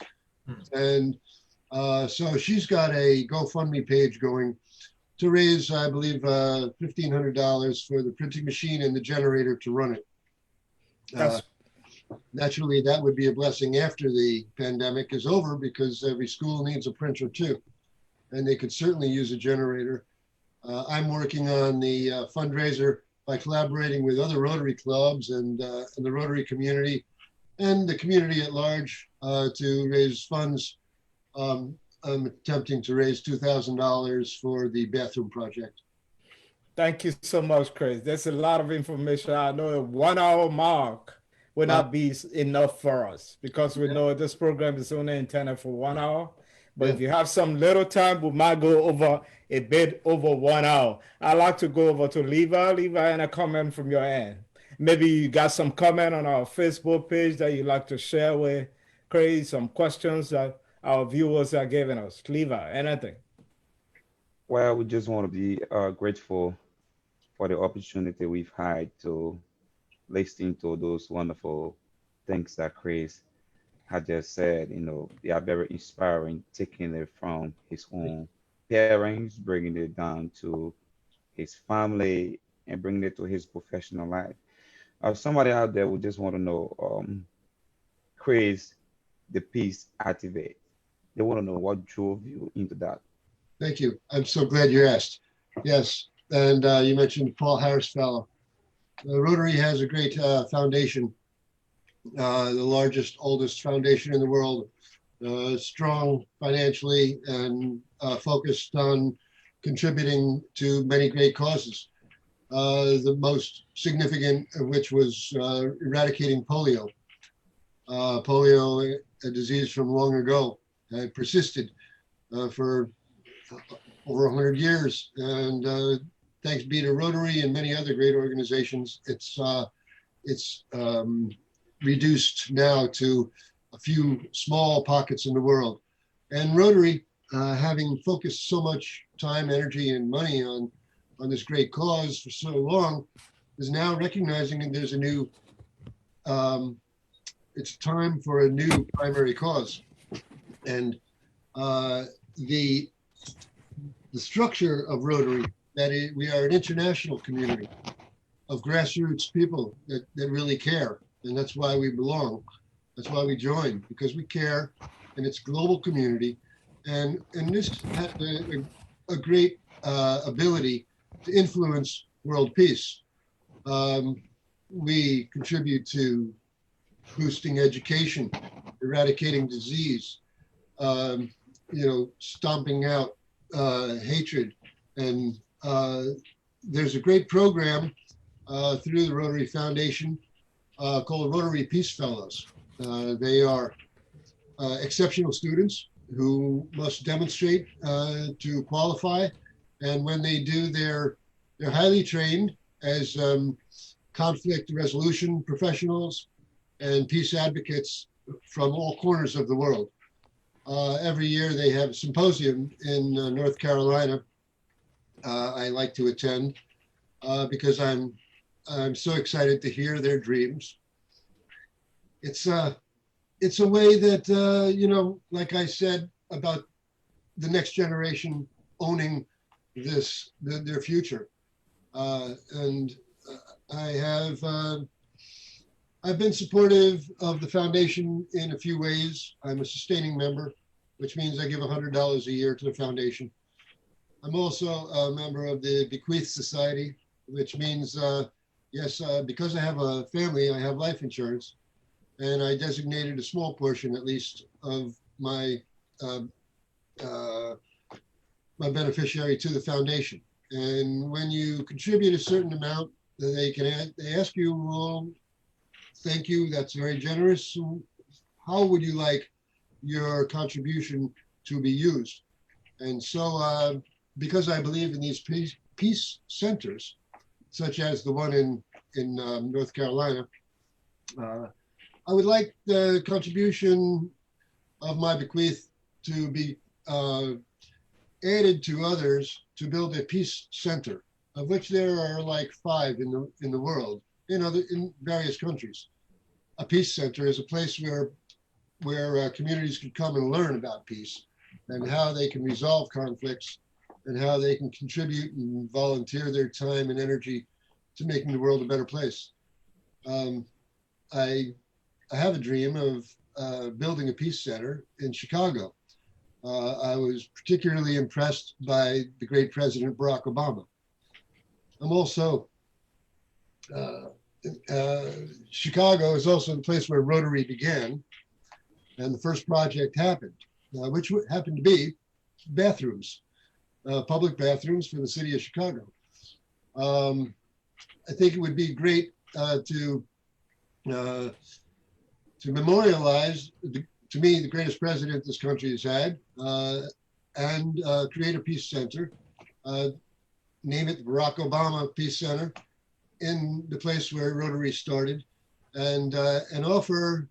And so she's got a GoFundMe page going to raise, I believe, $1,500 for the printing machine and the generator to run it. Naturally, that would be a blessing after the pandemic is over, because every school needs a printer too, and they could certainly use a generator. I'm working on the fundraiser by collaborating with other Rotary clubs and the Rotary community and the community at large to raise funds. I'm attempting to raise $2,000 for the bathroom project. Thank you so much, Chris. There's a lot of information. I know a 1 hour mark will not be enough for us, because we know this program is only intended for 1 hour. But if you have some little time, we might go over a bit over 1 hour. I'd like to go over to Levi. Levi, and a comment from your end. Maybe you got some comment on our Facebook page that you'd like to share with Chris, some questions that our viewers are giving us. Levi, anything? Well, we just want to be grateful for the opportunity we've had to listen to those wonderful things that Chris had just said. You know, they are very inspiring, taking it from his own parents, bringing it down to his family, and bringing it to his professional life. Somebody out there would just want to know, Chris, the Peace Activate. They want to know what drove you into that. Thank you. I'm so glad you asked. Yes, and you mentioned Paul Harris Fellow. Rotary has a great foundation, the largest, oldest foundation in the world, strong financially and focused on contributing to many great causes. The most significant of which was eradicating polio. Polio, a disease from long ago, persisted for over 100 years, and thanks be to Rotary and many other great organizations, it's reduced now to a few small pockets in the world. And Rotary, having focused so much time, energy, and money on this great cause for so long, is now recognizing that there's a new, it's time for a new primary cause. And the structure of Rotary, that we are an international community of grassroots people that really care. And that's why we belong. That's why we joined, because we care, and it's a global community. And this has a great ability to influence world peace. We contribute to boosting education, eradicating disease, stomping out hatred. And there's a great program through the Rotary Foundation called Rotary Peace Fellows. They are exceptional students who must demonstrate to qualify. And when they do, they're highly trained as conflict resolution professionals and peace advocates from all corners of the world. Every year they have a symposium in North Carolina. I like to attend because I'm so excited to hear their dreams. It's a way that, like I said about the next generation owning their future. And I have I've been supportive of the foundation in a few ways. I'm a sustaining member, which means I give $100 a year to the foundation. I'm also a member of the Bequeath Society, which means, because I have a family, I have life insurance, and I designated a small portion, at least, of my my beneficiary to the foundation. And when you contribute a certain amount, they ask you, well, thank you, that's very generous. How would you like your contribution to be used? And so, because I believe in these peace centers, such as the one in North Carolina, I would like the contribution of my bequeath to be added to others to build a peace center, of which there are like 5 in the world, in various countries. A peace center is a place where communities can come and learn about peace and how they can resolve conflicts and how they can contribute and volunteer their time and energy to making the world a better place. I have a dream of building a peace center in Chicago. I was particularly impressed by the great President Barack Obama. I'm also, Chicago is also the place where Rotary began, and the first project happened, which happened to be bathrooms, public bathrooms for the city of Chicago. I think it would be great to memorialize, to me, the greatest president this country has had, and create a peace center, name it the Barack Obama Peace Center, in the place where Rotary started, and offer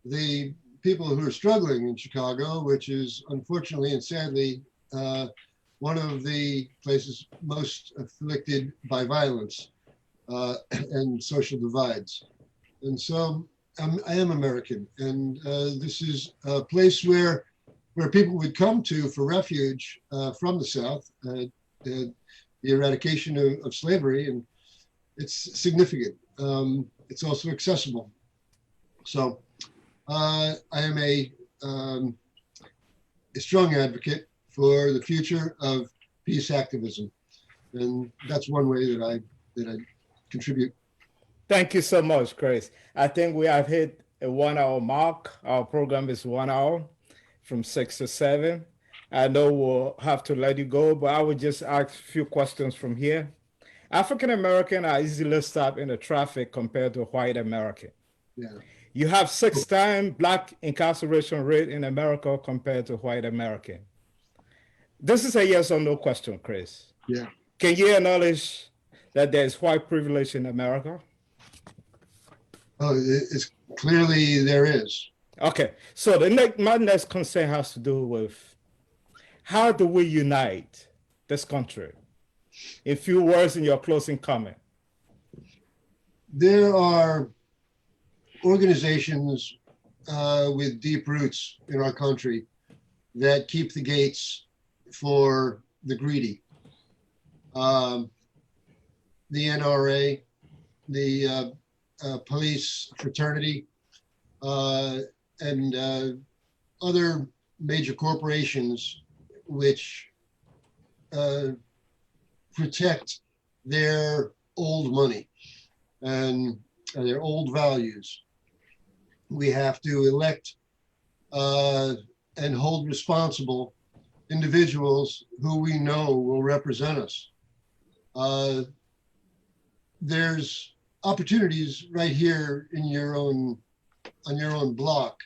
the people who are struggling in Chicago, which is unfortunately and sadly one of the places most afflicted by violence and social divides. And so I am American, and this is a place where people would come to for refuge from the South, the eradication of slavery, and it's significant. It's also accessible. So I am a strong advocate for the future of peace activism, and that's one way that I contribute. Thank you so much, Chris. I think we have hit a 1 hour mark. Our program is 1 hour from 6 to 7. I know we'll have to let you go, but I would just ask a few questions from here. African American are easily stopped in the traffic compared to white American. Yeah. You have 6 times Black incarceration rate in America compared to white American. This is a yes or no question, Chris. Yeah. Can you acknowledge that there's white privilege in America? Oh, it's clearly there is. Okay, so my next concern has to do with how do we unite this country? In few words in your closing comment. There are organizations with deep roots in our country that keep the gates for the greedy. The NRA, the police fraternity, and other major corporations which protect their old money and their old values. We have to elect and hold responsible individuals who we know will represent us. There's opportunities right here in on your own block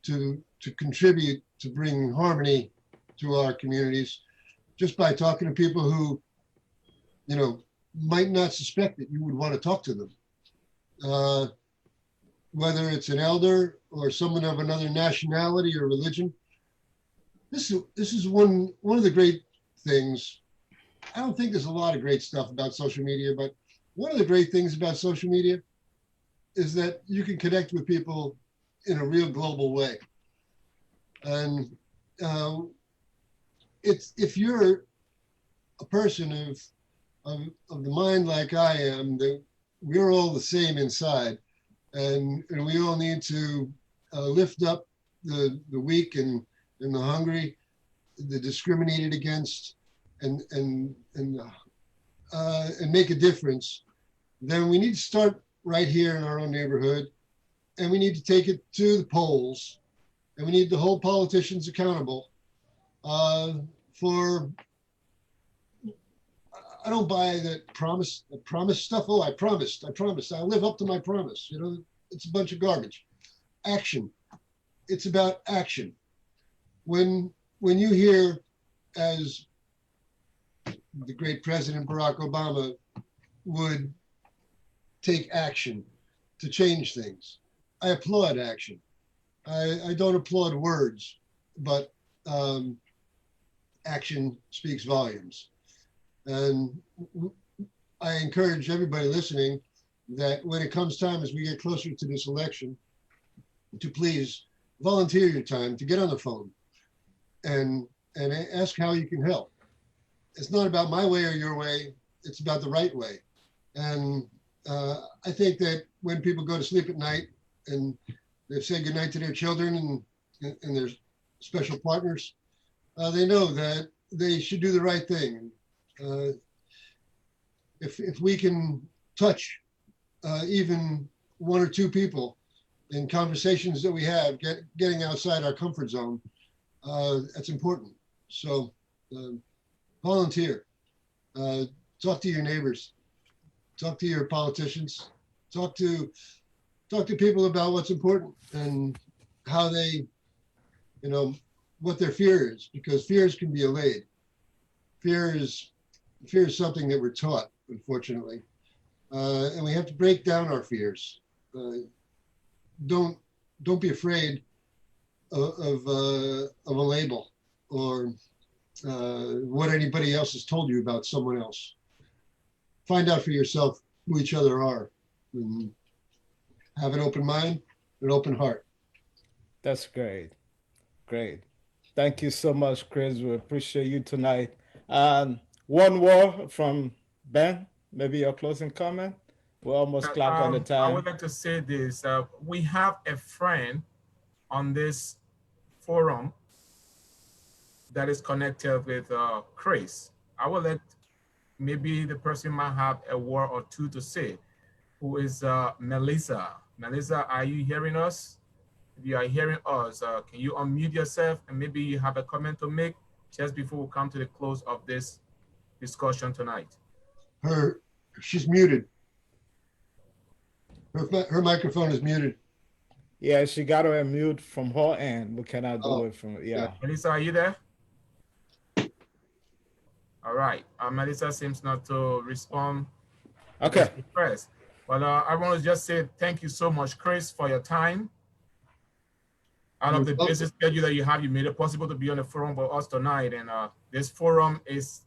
to contribute to bring harmony to our communities, just by talking to people who, might not suspect that you would want to talk to them. Whether it's an elder or someone of another nationality or religion. This is one of the great things. I don't think there's a lot of great stuff about social media, but one of the great things about social media is that you can connect with people in a real global way. And if you're a person of the mind like I am, that we're all the same inside, and we all need to lift up the weak and the hungry, the discriminated against, and make a difference. Then we need to start right here in our own neighborhood, and we need to take it to the polls, and we need to hold politicians accountable for. I don't buy that promise stuff. Oh, I promised. I'll live up to my promise. You know, it's a bunch of garbage. Action. It's about action. When you hear, as the great President Barack Obama would take action to change things, I applaud action. I don't applaud words, but action speaks volumes. And I encourage everybody listening that when it comes time, as we get closer to this election, to please volunteer your time to get on the phone and ask how you can help. It's not about my way or your way. It's about the right way. And I think that when people go to sleep at night and they've said goodnight to their children and their special partners, they know that they should do the right thing. If we can touch even one or two people in conversations that we have, getting outside our comfort zone, that's important. So volunteer, talk to your neighbors, talk to your politicians, talk to people about what's important and how they, you know, what their fear is, because fears can be allayed. Fear is something that we're taught, unfortunately, and we have to break down our fears. Don't be afraid of a label or what anybody else has told you about someone else. Find out for yourself who each other are, and have an open mind, an open heart. That's great. Great. Thank you so much, Chris. We appreciate you tonight. One more from Ben, maybe your closing comment. We're almost clocked on the time. I would like to say this. We have a friend on this forum that is connected with Chris. I will let maybe the person might have a word or two to say, who is Melissa. Melissa, are you hearing us? If you are hearing us, can you unmute yourself and maybe you have a comment to make just before we come to the close of this discussion tonight? She's muted. Her microphone is muted. Yeah, she got to unmute from her end. We cannot do it from, yeah. Melissa, are you there? All right. Melissa seems not to respond. Okay. Well, I want to just say thank you so much, Chris, for your time. Out of the busy schedule that you have, you made it possible to be on the forum with us tonight. And this forum is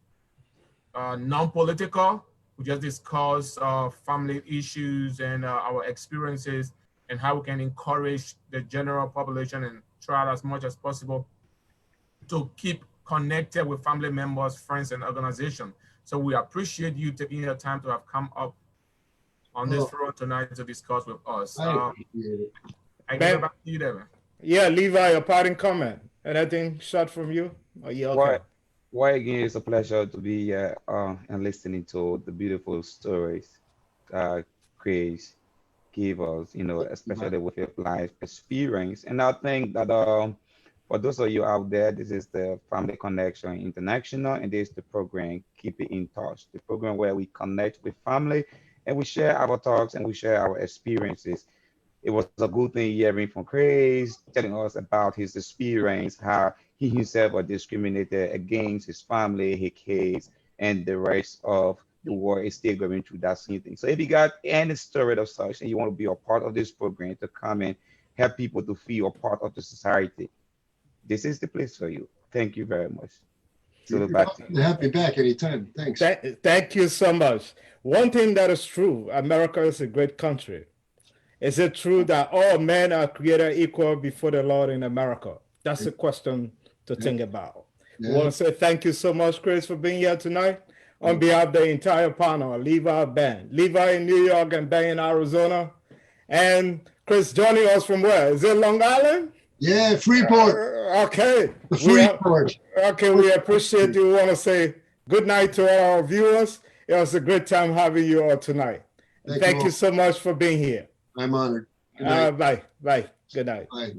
non-political. We just discuss family issues and our experiences and how we can encourage the general population and try as much as possible to keep connected with family members, friends, and organizations. So we appreciate you taking your time to have come up on this forum tonight to discuss with us. I appreciate it. I give it back to you there, man. Yeah, Levi, a parting comment. Anything short from you? Are you okay? Well, again, it's a pleasure to be here and listening to the beautiful stories Chris gave us, you know, especially with your life experience. And I think that for those of you out there, this is the Family Connection International, and this is the program Keep It in Touch, the program where we connect with family and we share our thoughts and we share our experiences. It was a good thing hearing from Chris, telling us about his experience, how he himself was discriminated against, his family, his kids, and the rest of the world is still going through that same thing. So if you got any story of such and you want to be a part of this program to come and help people to feel a part of the society, this is the place for you. Thank you very much. So back to you. Happy back anytime. Thanks. Thank you so much. One thing that is true, America is a great country. Is it true that all men are created equal before the Lord in America? That's a question to think about. Yeah. We want to say thank you so much, Chris, for being here tonight. On behalf of the entire panel, Levi, Ben. Levi in New York and Ben in Arizona. And Chris joining us from where? Is it Long Island? Yeah, Freeport. Okay. Freeport. We appreciate you. We want to say good night to all our viewers. It was a great time having you all tonight. Thank you so much for being here. I'm honored. Good night. Bye. Good night. Bye.